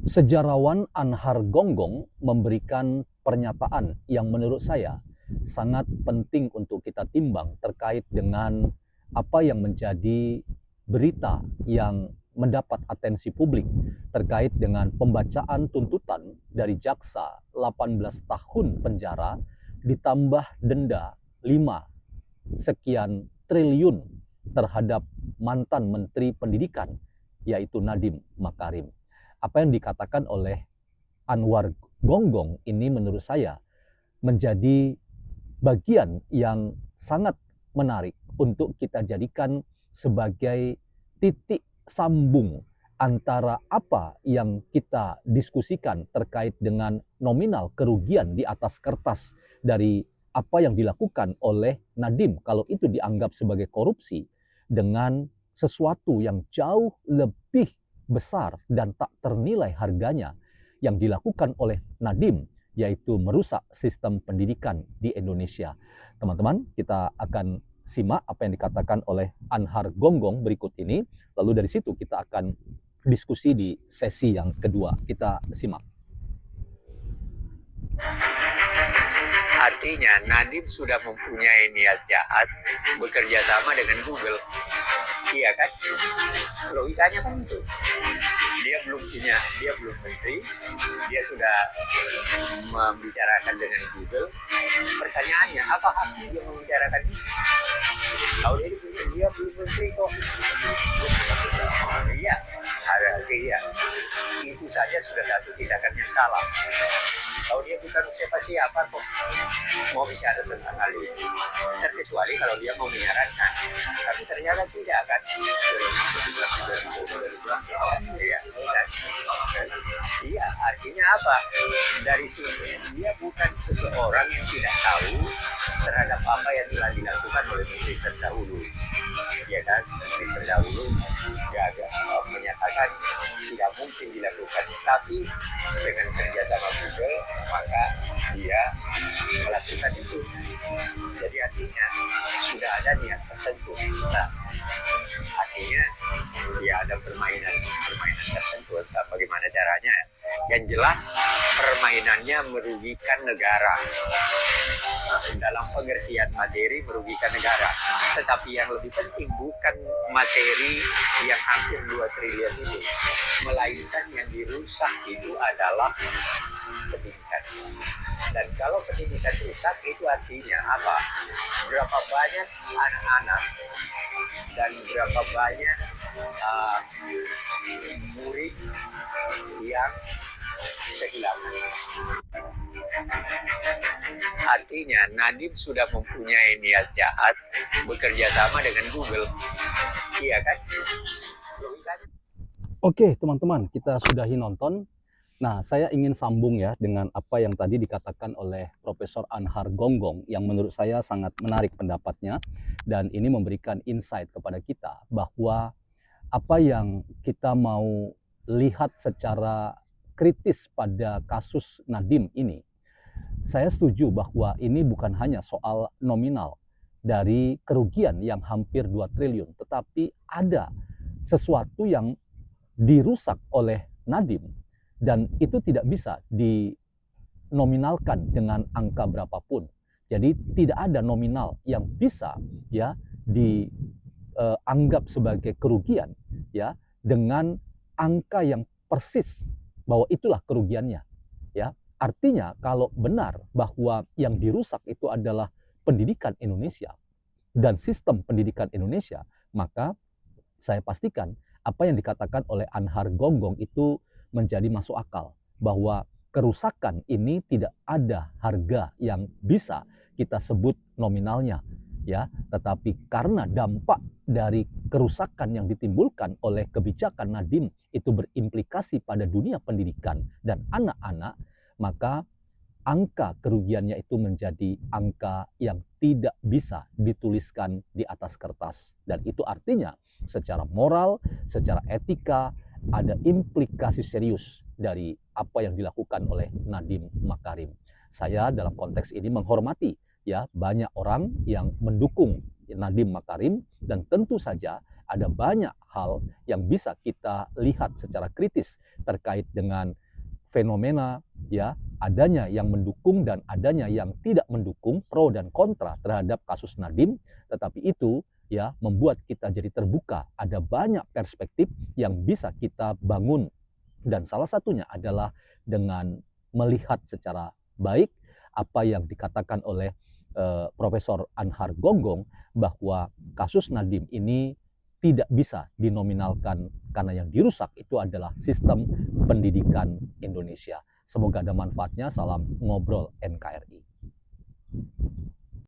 Sejarawan Anhar Gonggong memberikan pernyataan yang menurut saya sangat penting untuk kita timbang terkait dengan apa yang menjadi berita yang mendapat atensi publik terkait dengan pembacaan tuntutan dari jaksa 18 tahun penjara ditambah denda 5 sekian triliun terhadap mantan Menteri Pendidikan yaitu Nadiem Makarim. Apa yang dikatakan oleh Anwar Gonggong ini menurut saya menjadi bagian yang sangat menarik untuk kita jadikan sebagai titik sambung antara apa yang kita diskusikan terkait dengan nominal kerugian di atas kertas dari apa yang dilakukan oleh Nadiem kalau itu dianggap sebagai korupsi dengan sesuatu yang jauh lebih besar dan tak ternilai harganya yang dilakukan oleh Nadiem, yaitu merusak sistem pendidikan di Indonesia. Teman-teman, kita akan simak apa yang dikatakan oleh Anhar Gonggong berikut ini. Lalu dari situ kita akan diskusi di sesi yang kedua. Kita simak. Artinya Nadiem sudah mempunyai niat jahat bekerja sama dengan Google. Iya kan? Logikanya kan itu. Dia belum menteri, dia sudah membicarakan dengan Google. Pertanyaannya, apa haknya dia membicarakan ini? Kalau dia belum menteri kok. Iya, iya. Itu saja sudah satu tindakan yang salah. Kalau dia bukan siapa-siapa kok mau bicara tentang hal itu, terkecuali kalau dia mau menyarankan, tapi ternyata tidak kan. Iya, artinya apa? Dari sini dia bukan seseorang yang tidak tahu terhadap apa yang telah dilakukan oleh menteri terdahulu. Ya kan, menteri terdahulu dia menyatakan tidak mungkin dilakukan, tapi dengan kerjasama Google maka dia melakukan itu. Jadi artinya sudah ada niat tertentu. Nah, artinya dia ada permainan tertentu. Entah bagaimana caranya. Yang jelas permainannya merugikan negara. Dalam pengertian materi merugikan negara. Tetapi yang lebih penting bukan materi yang hampir 2 triliun itu, melainkan yang dirusak itu adalah pendidikan. Dan kalau pendidikan rusak itu artinya apa? Berapa banyak anak-anak dan berapa banyak murid yang kehilangan. Artinya Nadiem sudah mempunyai niat jahat bekerja sama dengan Google. Iya kan? Oke, teman-teman, kita sudahi nonton. Nah, saya ingin sambung ya dengan apa yang tadi dikatakan oleh Profesor Anhar Gonggong yang menurut saya sangat menarik pendapatnya dan ini memberikan insight kepada kita bahwa apa yang kita mau lihat secara kritis pada kasus Nadiem ini, saya setuju bahwa ini bukan hanya soal nominal dari kerugian yang hampir 2 triliun, tetapi ada sesuatu yang dirusak oleh Nadiem dan itu tidak bisa dinominalkan dengan angka berapapun. Jadi tidak ada nominal yang bisa ya dianggap sebagai kerugian ya dengan angka yang persis bahwa itulah kerugiannya ya. Artinya kalau benar bahwa yang dirusak itu adalah pendidikan Indonesia dan sistem pendidikan Indonesia, maka saya pastikan apa yang dikatakan oleh Anhar Gonggong itu menjadi masuk akal bahwa kerusakan ini tidak ada harga yang bisa kita sebut nominalnya ya, tetapi karena dampak dari kerusakan yang ditimbulkan oleh kebijakan Nadiem itu berimplikasi pada dunia pendidikan dan anak-anak, maka angka kerugiannya itu menjadi angka yang tidak bisa dituliskan di atas kertas. Dan itu artinya secara moral, secara etika, ada implikasi serius dari apa yang dilakukan oleh Nadiem Makarim. Saya dalam konteks ini menghormati ya banyak orang yang mendukung Nadiem Makarim dan tentu saja ada banyak hal yang bisa kita lihat secara kritis terkait dengan fenomena ya adanya yang mendukung dan adanya yang tidak mendukung, pro dan kontra terhadap kasus Nadiem, tetapi itu ya membuat kita jadi terbuka. Ada banyak perspektif yang bisa kita bangun dan salah satunya adalah dengan melihat secara baik apa yang dikatakan oleh Profesor Anhar Gonggong bahwa kasus Nadiem ini tidak bisa dinominalkan karena yang dirusak itu adalah sistem pendidikan Indonesia. Semoga ada manfaatnya. Salam ngobrol NKRI.